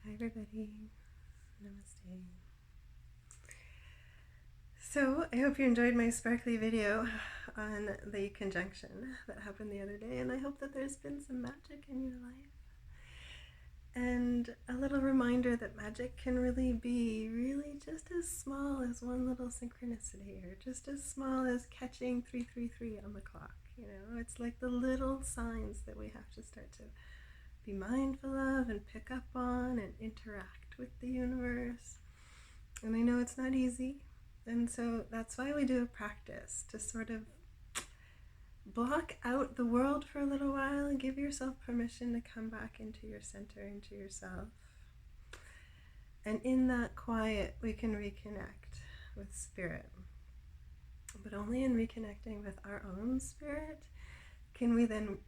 Hi everybody, namaste. So I hope you enjoyed my sparkly video on the conjunction that happened the other day, and I hope that there's been some magic in your life. And a little reminder that magic can really be just as small as one little synchronicity, or just as small as catching 333 on the clock. You know, it's like the little signs that we have to start to be mindful of and pick up on and interact with the universe. And I know it's not easy, and so that's why we do a practice to sort of block out the world for a little while and give yourself permission to come back into your center, into yourself. And in that quiet, we can reconnect with spirit. But only in reconnecting with our own spirit can we then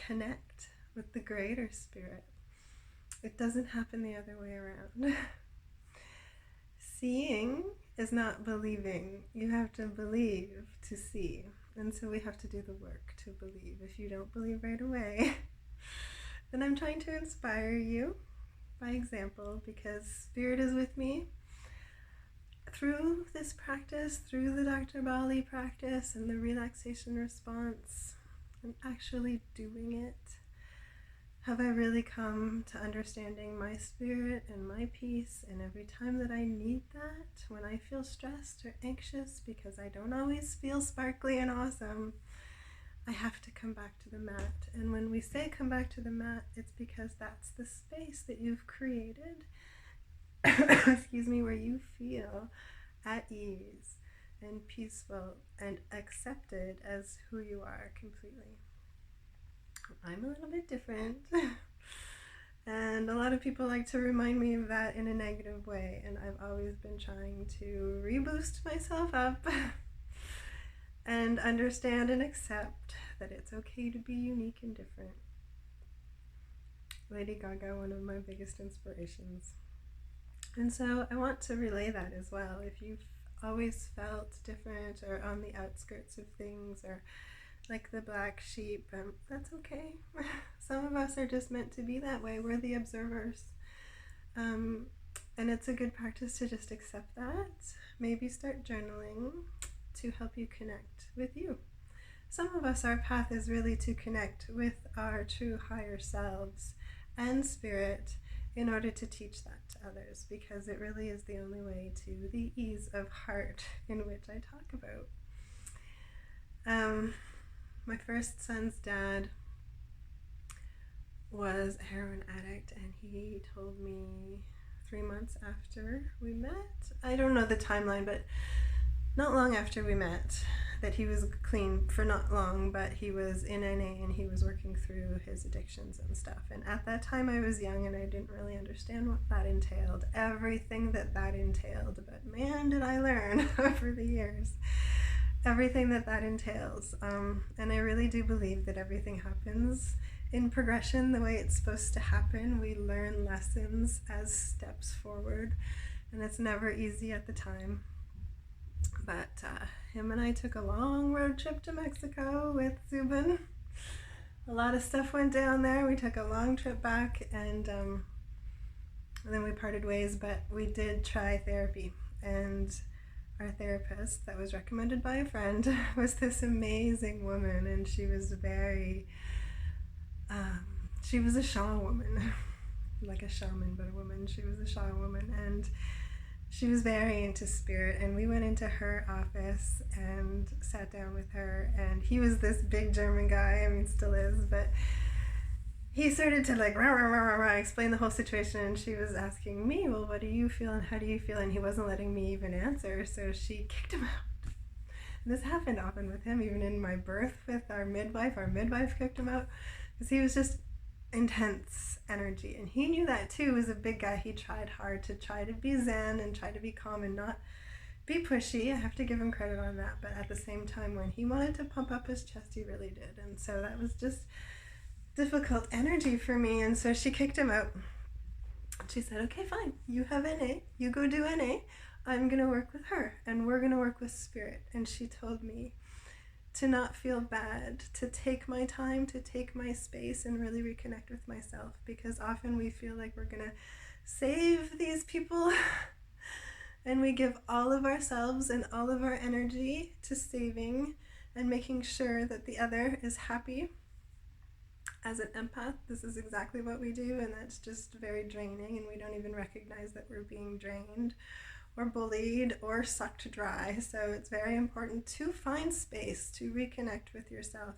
connect with the greater spirit. It doesn't happen the other way around. Seeing is not believing. You have to believe to see. And so we have to do the work to believe. If you don't believe right away, then I'm trying to inspire you by example, because spirit is with me through this practice, through the Dr. Bali practice and the relaxation response, and actually doing it. Have I really come to understanding my spirit and my peace, and every time that I need that, when I feel stressed or anxious because I don't always feel sparkly and awesome, I have to come back to the mat. And when we say come back to the mat, it's because that's the space that you've created, excuse me, where you feel at ease and peaceful and accepted as who you are completely. I'm a little bit different, and a lot of people like to remind me of that in a negative way, and I've always been trying to reboost myself up and understand and accept that it's okay to be unique and different. Lady Gaga, one of my biggest inspirations. And so I want to relay that as well. If you've always felt different or on the outskirts of things, or like the black sheep, that's okay. Some of us are just meant to be that way. We're the observers. And it's a good practice to just accept that. Maybe start journaling to help you connect with you. Some of us, our path is really to connect with our true higher selves and spirit in order to teach that to others, because it really is the only way to the ease of heart in which I talk about. My first son's dad was a heroin addict, and he told me 3 months after we met, I don't know the timeline, but not long after we met, that he was clean for not long, but he was in NA and he was working through his addictions and stuff. And at that time I was young and I didn't really understand what that entailed, everything that entailed, but man, did I learn over the years everything that entails. And I really do believe that everything happens in progression the way it's supposed to happen. We learn lessons as steps forward, and it's never easy at the time. But him and I took a long road trip to Mexico with Zubin. A lot of stuff went down there. We took a long trip back, and then we parted ways, but we did try therapy. And our therapist, that was recommended by a friend, was this amazing woman, and she was she was a Shaw woman, like a shaman, but a woman. She was a Shaw woman, and she was very into spirit. And we went into her office and sat down with her, and he was this big German guy, I mean, still is, but he started to like explain the whole situation, and she was asking me, well, what do you feel and how do you feel? And he wasn't letting me even answer, so she kicked him out. And this happened often with him, even in my birth with our midwife. Our midwife kicked him out because he was just intense energy, and he knew that too. As a big guy, he tried hard to try to be zen and try to be calm and not be pushy. I have to give him credit on that, but at the same time, when he wanted to pump up his chest, he really did. And so that was just difficult energy for me, and so she kicked him out. She said, okay, fine, you have NA, you go do NA, I'm gonna work with her, and we're gonna work with spirit. And she told me to not feel bad, to take my time, to take my space and really reconnect with myself, because often we feel like we're gonna save these people and we give all of ourselves and all of our energy to saving and making sure that the other is happy. As an empath, this is exactly what we do, and that's just very draining, and we don't even recognize that we're being drained or bullied or sucked dry. So it's very important to find space to reconnect with yourself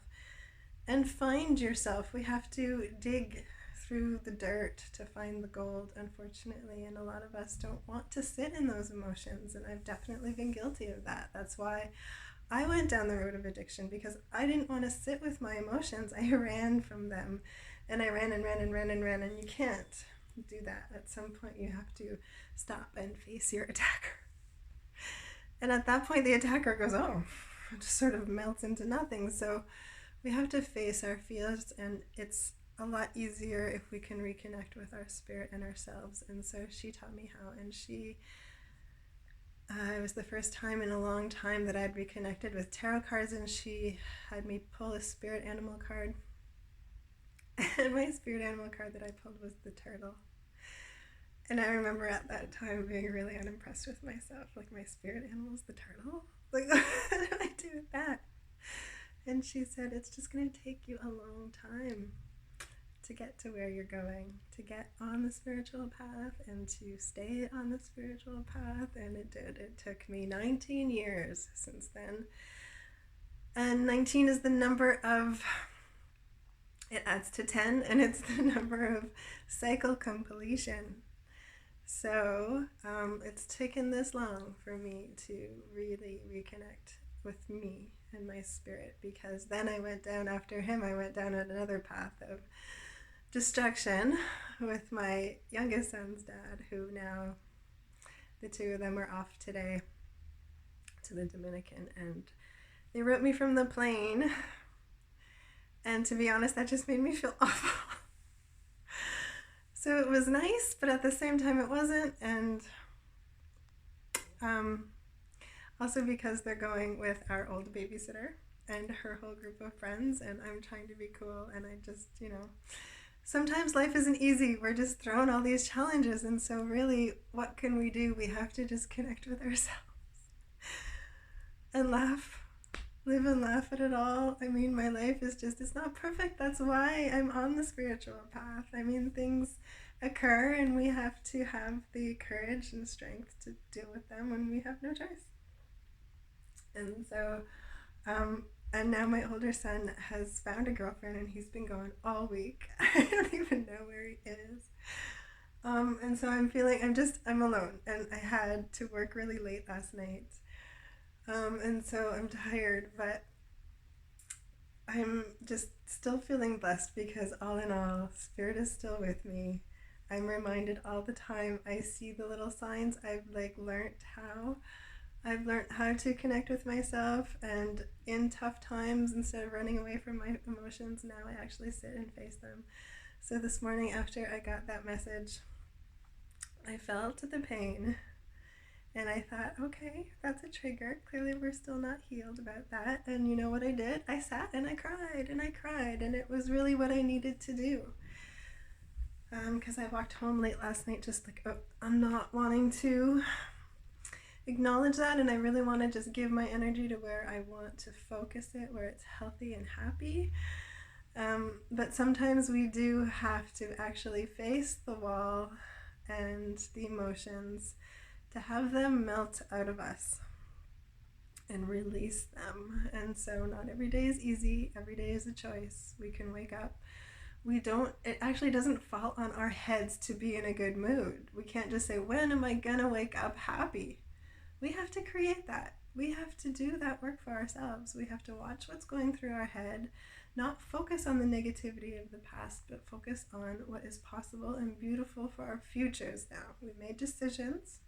and find yourself. We have to dig through the dirt to find the gold, unfortunately, and a lot of us don't want to sit in those emotions, and I've definitely been guilty of that. That's why I went down the road of addiction, because I didn't want to sit with my emotions. I ran from them, and I ran and ran and ran and ran, and you can't do that. At some point you have to stop and face your attacker, and at that point the attacker goes, oh, it just sort of melts into nothing. So we have to face our fears, and it's a lot easier if we can reconnect with our spirit and ourselves. And so she taught me how, and it was the first time in a long time that I'd reconnected with tarot cards, and she had me pull a spirit animal card. And my spirit animal card that I pulled was the turtle. And I remember at that time being really unimpressed with myself. Like, my spirit animal's the turtle? Like, what do I do with that? And she said, it's just going to take you a long time to get to where you're going, to get on the spiritual path and to stay on the spiritual path. And it did. It took me 19 years since then. And 19 is the number of, it adds to 10, and it's the number of cycle completion. So it's taken this long for me to really reconnect with me and my spirit, because then I went down after him. I went down another path of destruction with my youngest son's dad, who now the two of them are off today to the Dominican, and they wrote me from the plane, and to be honest, that just made me feel awful. So it was nice, but at the same time it wasn't. And also because they're going with our old babysitter and her whole group of friends, and I'm trying to be cool, and I just, sometimes life isn't easy. We're just thrown all these challenges, and so really, what can we do? We have to just connect with ourselves and laugh. Live and laugh at it all. I mean, my life is just, it's not perfect. That's why I'm on the spiritual path. I mean, things occur, and we have to have the courage and strength to deal with them when we have no choice. And so, and now my older son has found a girlfriend, and he's been gone all week. I don't even know where he is. And so I'm alone, and I had to work really late last night. And so I'm tired, but I'm just still feeling blessed, because all in all, Spirit is still with me. I'm reminded all the time. I see the little signs. I've learned how to connect with myself, and in tough times, instead of running away from my emotions, now I actually sit and face them. So this morning, after I got that message, I felt the pain. And I thought, okay, that's a trigger. Clearly we're still not healed about that. And you know what I did? I sat and I cried and I cried. And it was really what I needed to do. Because I walked home late last night just I'm not wanting to acknowledge that. And I really want to just give my energy to where I want to focus it, where it's healthy and happy. But sometimes we do have to actually face the wall and the emotions, to have them melt out of us and release them. And so not every day is easy. Every day is a choice. We can wake up. It actually doesn't fall on our heads to be in a good mood. We can't just say, when am I gonna wake up happy? We have to create that. We have to do that work for ourselves. We have to watch what's going through our head, not focus on the negativity of the past, but focus on what is possible and beautiful for our futures now. We made decisions.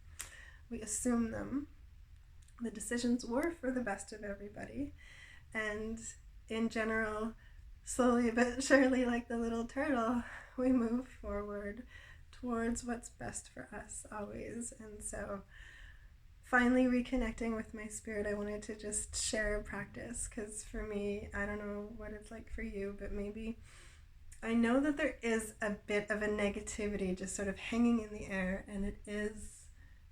We assume them. The decisions were for the best of everybody. And in general, slowly but surely, like the little turtle, we move forward towards what's best for us always. And so finally reconnecting with my spirit, I wanted to just share a practice, because for me, I don't know what it's like for you, but maybe I know that there is a bit of a negativity just sort of hanging in the air, and it is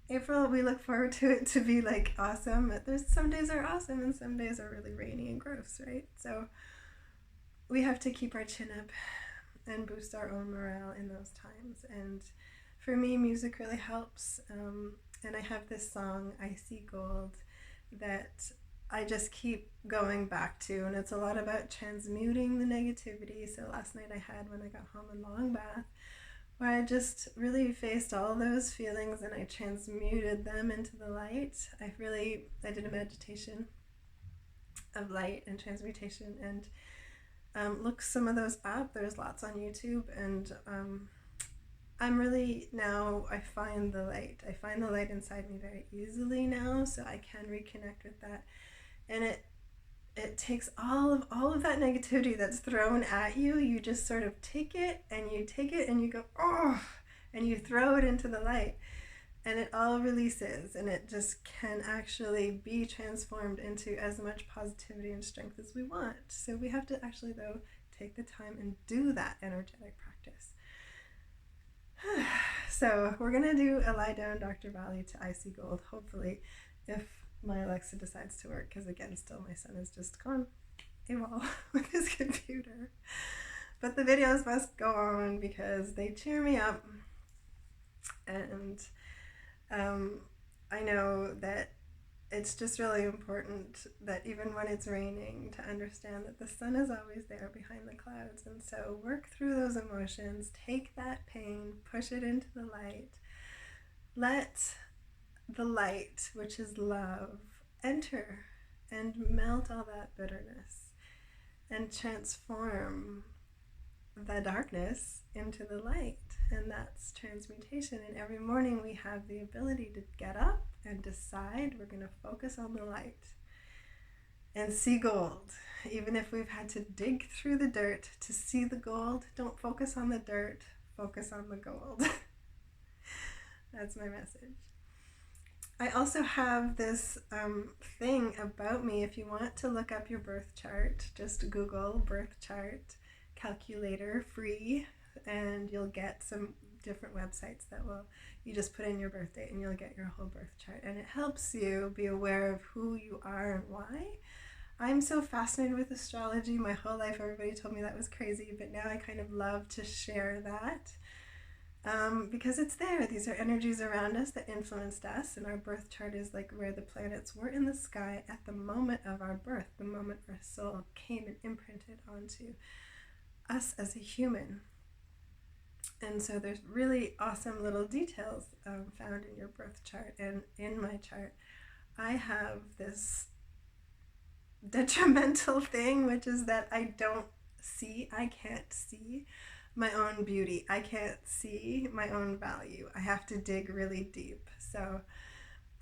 April. We look forward to it to be like awesome. There's some days are awesome and some days are really rainy and gross, right? So we have to keep our chin up and boost our own morale in those times. And for me, music really helps. And I have this song, I See Gold, that I just keep going back to. And it's a lot about transmuting the negativity. So last night I had, when I got home, a long bath where I just really faced all those feelings and I transmuted them into the light. I did a meditation of light and transmutation, and look some of those up. There's lots on YouTube, and I'm really now, I find the light. I find the light inside me very easily now, so I can reconnect with that. And it takes all of that negativity that's thrown at you. You just sort of take it and you go, oh, and you throw it into the light. And it all releases, and it just can actually be transformed into as much positivity and strength as we want. So we have to actually, though, take the time and do that energetic practice. So we're going to do a lie down Dr. Valley to I See Gold, hopefully, if my Alexa decides to work, because again, still my son is just gone AWOL with his computer. But the videos must go on because they cheer me up. And I know that it's just really important that even when it's raining, to understand that the sun is always there behind the clouds. And so work through those emotions, take that pain, push it into the light. Let the light, which is love, enter and melt all that bitterness and transform the darkness into the light. And that's transmutation. And every morning we have the ability to get up and decide we're going to focus on the light and see gold. Even if we've had to dig through the dirt to see the gold, don't focus on the dirt, focus on the gold. That's my message. I also have this thing about me. If you want to look up your birth chart, just Google birth chart calculator free, and you'll get some different websites that you just put in your birth date and you'll get your whole birth chart, and it helps you be aware of who you are and why. I'm so fascinated with astrology. My whole life everybody told me that was crazy, but now I kind of love to share that because it's there. These are energies around us that influenced us, and our birth chart is like where the planets were in the sky at the moment of our birth, the moment our soul came and imprinted onto us as a human. And so there's really awesome little details found in your birth chart. And in my chart, I have this detrimental thing, which is that I can't see my own beauty. I can't see my own value. I have to dig really deep. So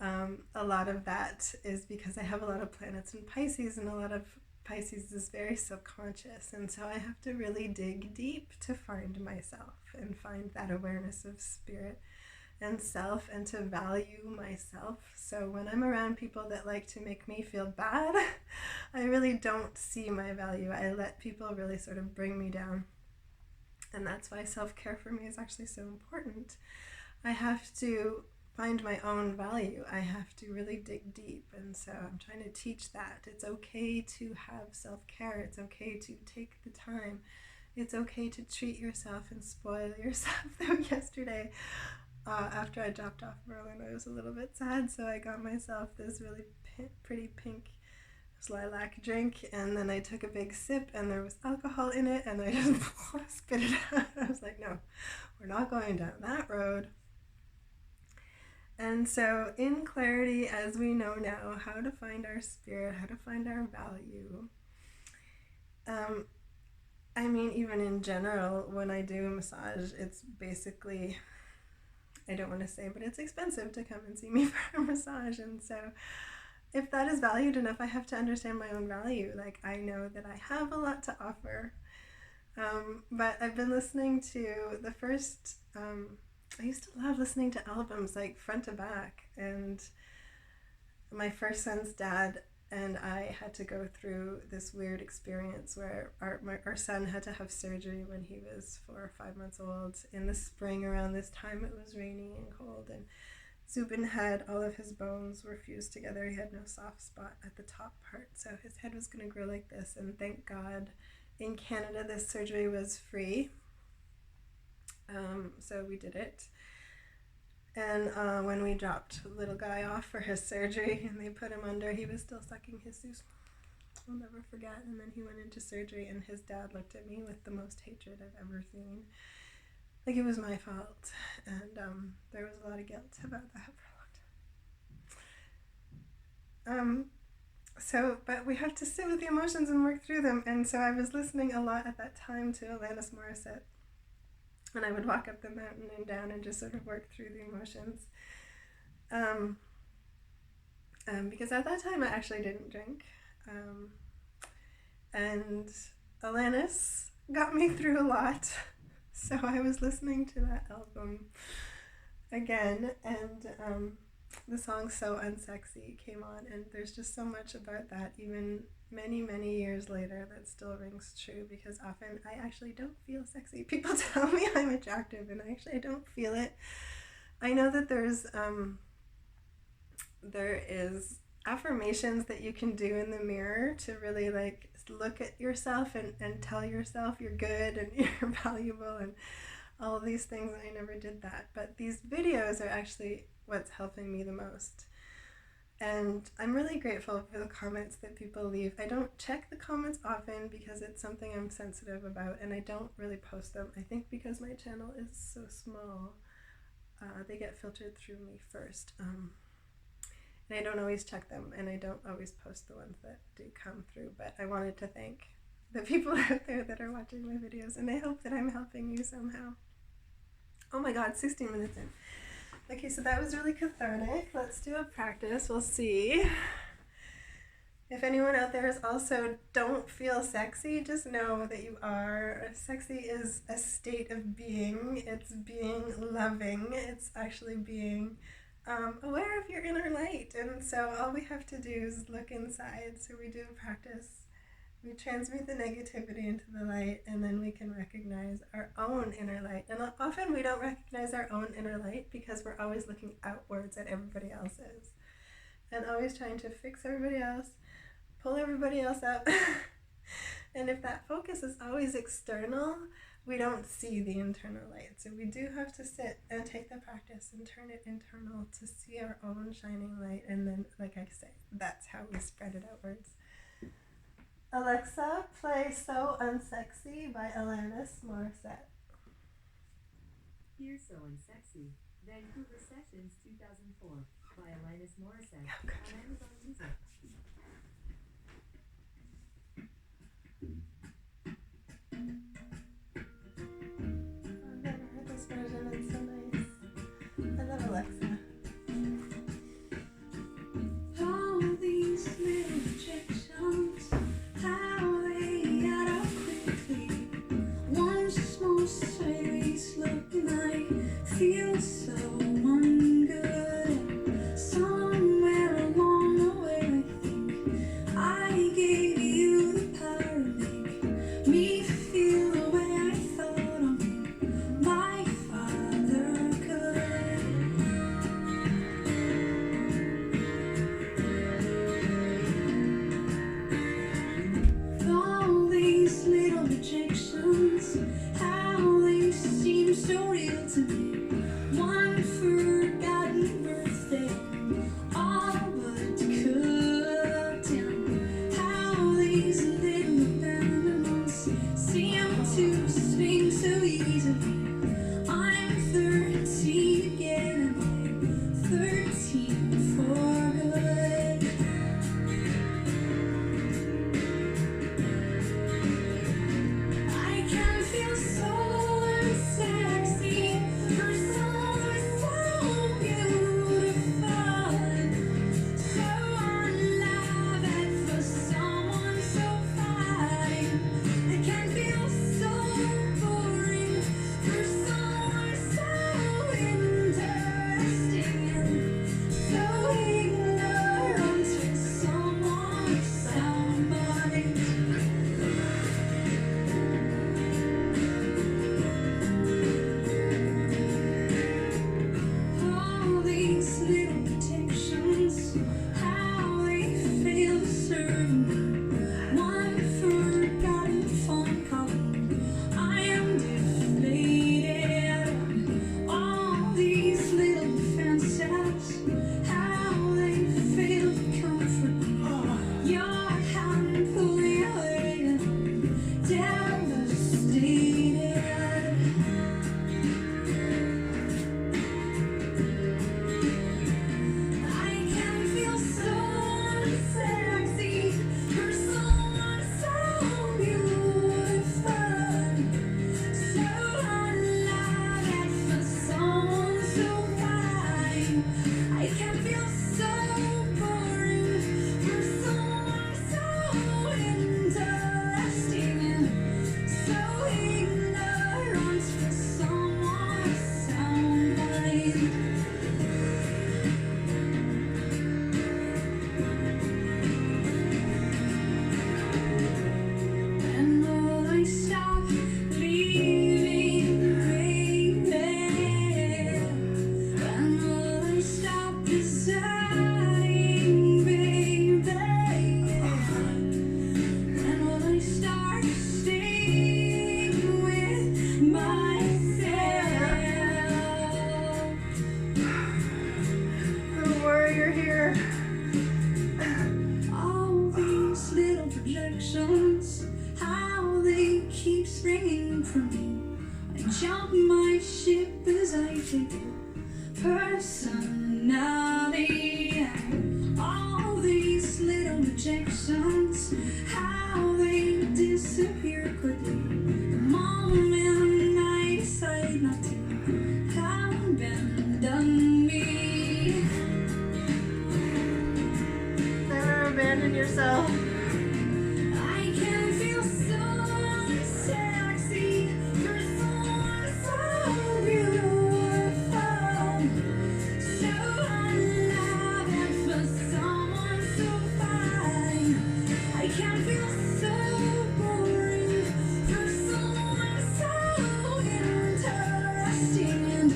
a lot of that is because I have a lot of planets in Pisces, and a lot of Pisces is very subconscious, and so I have to really dig deep to find myself and find that awareness of spirit and self, and to value myself. So when I'm around people that like to make me feel bad, I really don't see my value. I let people really sort of bring me down, and that's why self-care for me is actually so important. I have to find my own value. I have to really dig deep, and so I'm trying to teach that. It's okay to have self-care. It's okay to take the time. It's okay to treat yourself and spoil yourself. Though yesterday, after I dropped off Merlin, I was a little bit sad, so I got myself this really pretty pink lilac drink, and then I took a big sip, and there was alcohol in it, and I just spit it out. I was like, no, we're not going down that road. And so in clarity, as we know now, how to find our spirit, how to find our value. I mean, even in general, when I do a massage, it's basically, I don't want to say, but it's expensive to come and see me for a massage. And so if that is valued enough, I have to understand my own value. Like, I know that I have a lot to offer. But I've been listening to the first, I used to love listening to albums like front to back, and my first son's dad and I had to go through this weird experience where our son had to have surgery when he was 4 or 5 months old. In the spring around this time, it was rainy and cold, and Zubin had all of his bones were fused together. He had no soft spot at the top part, so his head was going to grow like this. And thank God in Canada this surgery was free, so we did it. And when we dropped little guy off for his surgery and they put him under, he was still sucking his juice. I'll never forget. And then he went into surgery, and his dad looked at me with the most hatred I've ever seen. Like it was my fault. And there was a lot of guilt about that for a long time. But we have to sit with the emotions and work through them. And so I was listening a lot at that time to Alanis Morissette. And I would walk up the mountain and down and just sort of work through the emotions. Because at that time I actually didn't drink. And Alanis got me through a lot. So I was listening to that album again, and the song So Unsexy came on, and there's just so much about that, even many, many years later, that still rings true, because often I actually don't feel sexy. People tell me I'm attractive, and I don't feel it. I know that there is affirmations that you can do in the mirror to really like look at yourself and tell yourself you're good and you're valuable and all of these things. I never did that, but these videos are actually what's helping me the most. And I'm really grateful for the comments that people leave. I don't check the comments often because it's something I'm sensitive about, and I don't really post them. I think because my channel is so small, they get filtered through me first. And I don't always check them, and I don't always post the ones that do come through, but I wanted to thank the people out there that are watching my videos, and I hope that I'm helping you somehow. Oh my god, 16 minutes in. Okay, so that was really cathartic. Let's do a practice. We'll see. If anyone out there is also don't feel sexy, just know that you are. Sexy is a state of being. It's being loving. It's actually being aware of your inner light. And so all we have to do is look inside. So we do a practice. We transmute the negativity into the light, and then we can recognize our own inner light. And often we don't recognize our own inner light because we're always looking outwards at everybody else's and always trying to fix everybody else, pull everybody else up. And if that focus is always external, we don't see the internal light. So we do have to sit and take the practice and turn it internal to see our own shining light. And then, like I say, that's how we spread it outwards. Alexa, play So Unsexy by Alanis Morissette. Here's So Unsexy, Vancouver Sessions 2004 by Alanis Morissette Oh, good. on Amazon Music. I've never heard this version, it's so nice. I love Alexa. All these little rejections, how they add up quickly. One small sideways look and I feel so ungood. Somewhere along the way I think I gave you the power to make me feel the way I thought only my father could. All these little rejections, how they seem so real to me. One you're here. All these little projections, how they keep springing from me. I jump my ship as I take personality. All these little rejections, how they disappear quickly. The moment I decide not to abandon me. Never abandon yourself. I can feel so sexy for someone so beautiful, so alive, and for someone so fine. I can feel so boring for someone so interesting, and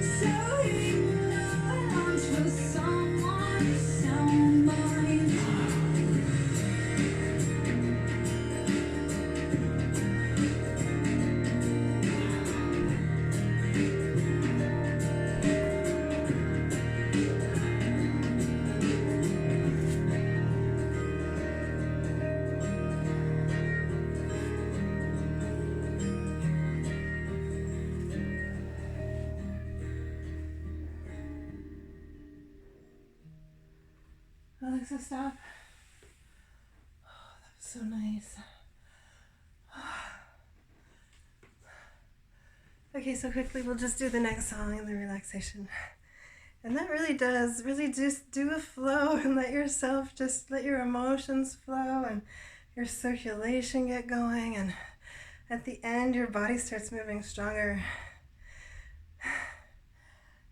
so ignorant for someone so mine. Alexa, stop. Oh, that was so nice. Okay, so quickly we'll just do the next song in the relaxation. And that really does, just do a flow and let your emotions flow and your circulation get going. And at the end, your body starts moving stronger.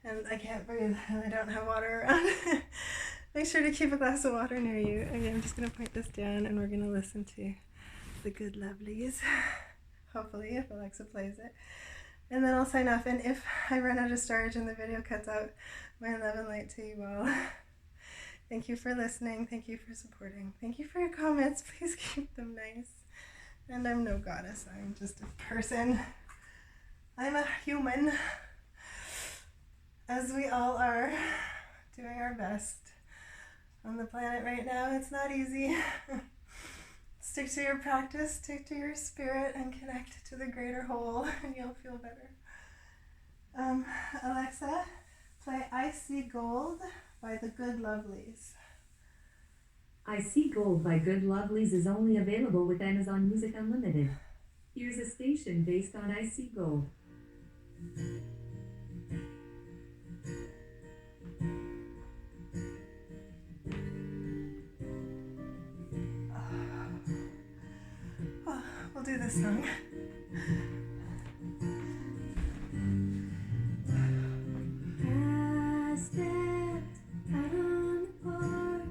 And I can't breathe and I don't have water around. Make sure to keep a glass of water near you. Okay, I'm just going to point this down and we're going to listen to the Good Lovelies. Hopefully, if Alexa plays it. And then I'll sign off. And if I run out of storage and the video cuts out, my love and light to you all. Thank you for listening. Thank you for supporting. Thank you for your comments. Please keep them nice. And I'm no goddess. I'm just a person. I'm a human. As we all are, doing our best on the planet right now. It's not easy. Stick to your practice, stick to your spirit, and connect to the greater whole, and you'll feel better. Alexa, play I See Gold by the Good Lovelies. I See Gold by Good Lovelies is only available with Amazon Music Unlimited. Here's a station based on I See Gold. We'll do this song. I stepped out on the porch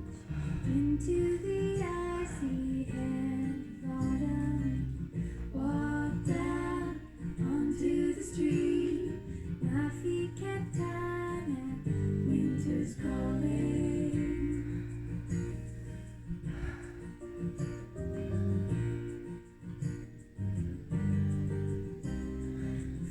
into the icy end of autumn. Walked down onto the street. My feet kept time and winter's calling.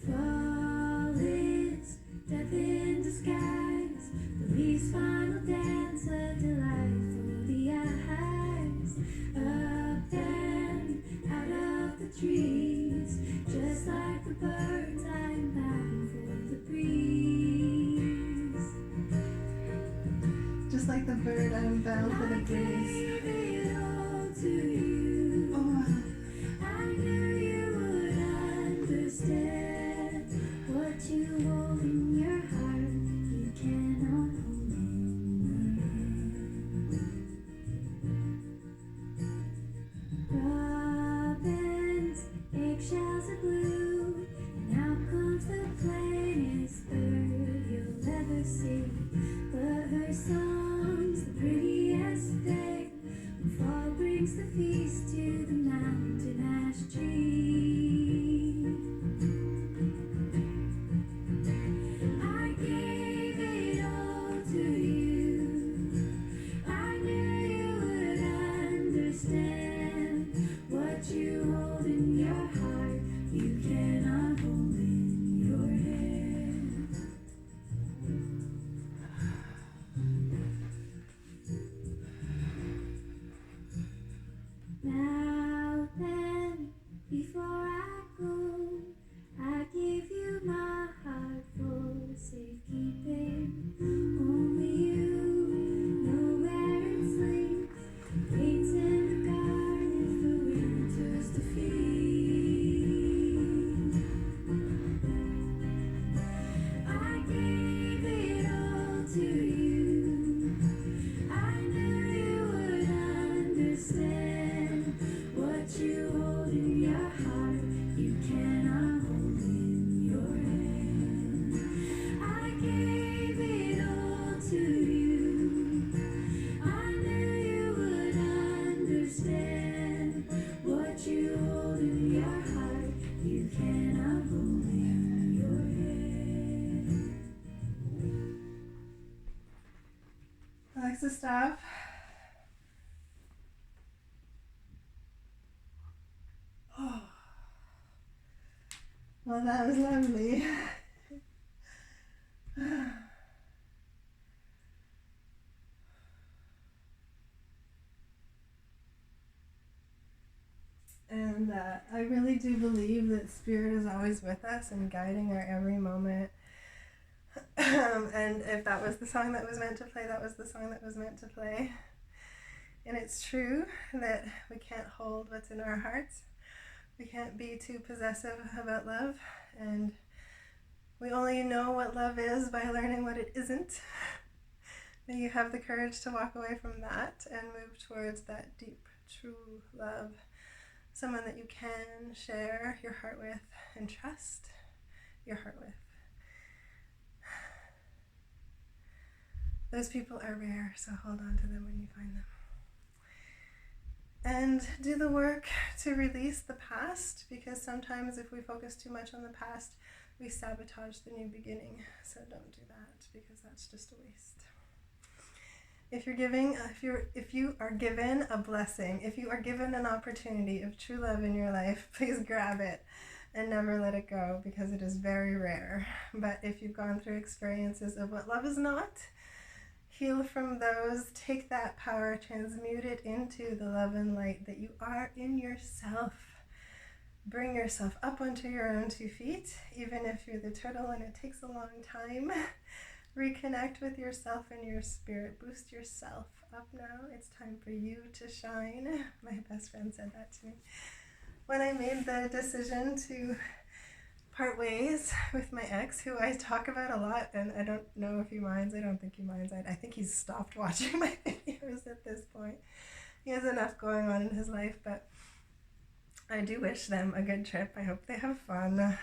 Fall is death in disguise. The least final dance, a delight for the eyes. Up and out of the trees, just like the birds, I'm bound for the breeze. Just like the bird, I'm bound for the I breeze. gave it all to you. Oh, I knew you would understand what you hold in your heart. You cannot hold in your hand. Robins, eggshells are blue, and out comes the plainest bird you'll ever see. But her song's the prettiest thing. When fall brings the feast to the mountain ash tree. I gave it all to you. I knew you would understand what you hold in your heart. You cannot hold in your hand. to stop. Oh. Well, that was lovely. And I really do believe that Spirit is always with us and guiding our every moment. And if that was the song that was meant to play, that was the song that was meant to play. And it's true that we can't hold what's in our hearts. We can't be too possessive about love. And we only know what love is by learning what it isn't. May you have the courage to walk away from that and move towards that deep, true love. Someone that you can share your heart with and trust your heart with. Those people are rare, so hold on to them when you find them. And do the work to release the past, because sometimes if we focus too much on the past, we sabotage the new beginning. So don't do that, because that's just a waste. If you are given a blessing, if you are given an opportunity of true love in your life, please grab it and never let it go, because it is very rare. But if you've gone through experiences of what love is not, heal from those, take that power, transmute it into the love and light that you are in yourself. Bring yourself up onto your own 2 feet, even if you're the turtle and it takes a long time. Reconnect with yourself and your spirit. Boost yourself up now. It's time for you to shine. My best friend said that to me when I made the decision to part ways with my ex, who I talk about a lot, and I don't know if he minds. I don't think he minds. I think he's stopped watching my videos at this point. He has enough going on in his life, but I do wish them a good trip. I hope they have fun.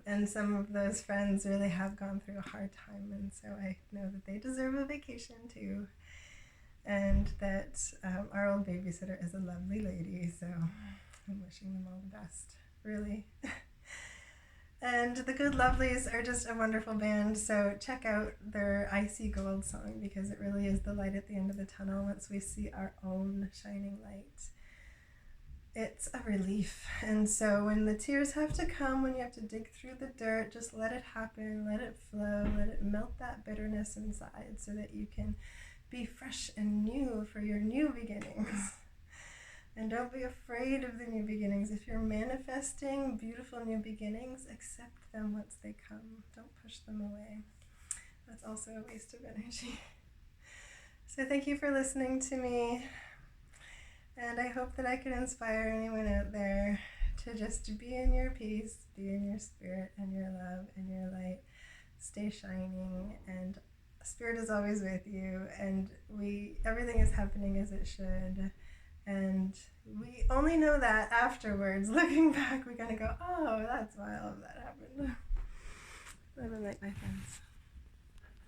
And some of those friends really have gone through a hard time, and so I know that they deserve a vacation too. And that our old babysitter is a lovely lady, so I'm wishing them all the best, really. And the Good Lovelies are just a wonderful band, so check out their I See Gold song, because it really is the light at the end of the tunnel once we see our own shining light. It's a relief. And so when the tears have to come, when you have to dig through the dirt, just let it happen, let it flow, let it melt that bitterness inside so that you can be fresh and new for your new beginnings. And don't be afraid of the new beginnings. If you're manifesting beautiful new beginnings, accept them once they come. Don't push them away. That's also a waste of energy. So thank you for listening to me. And I hope that I can inspire anyone out there to just be in your peace, be in your spirit and your love and your light. Stay shining, and Spirit is always with you, and everything is happening as it should. And we only know that afterwards. Looking back, we're going to go, oh, that's why all of that happened. Love and light, my friends.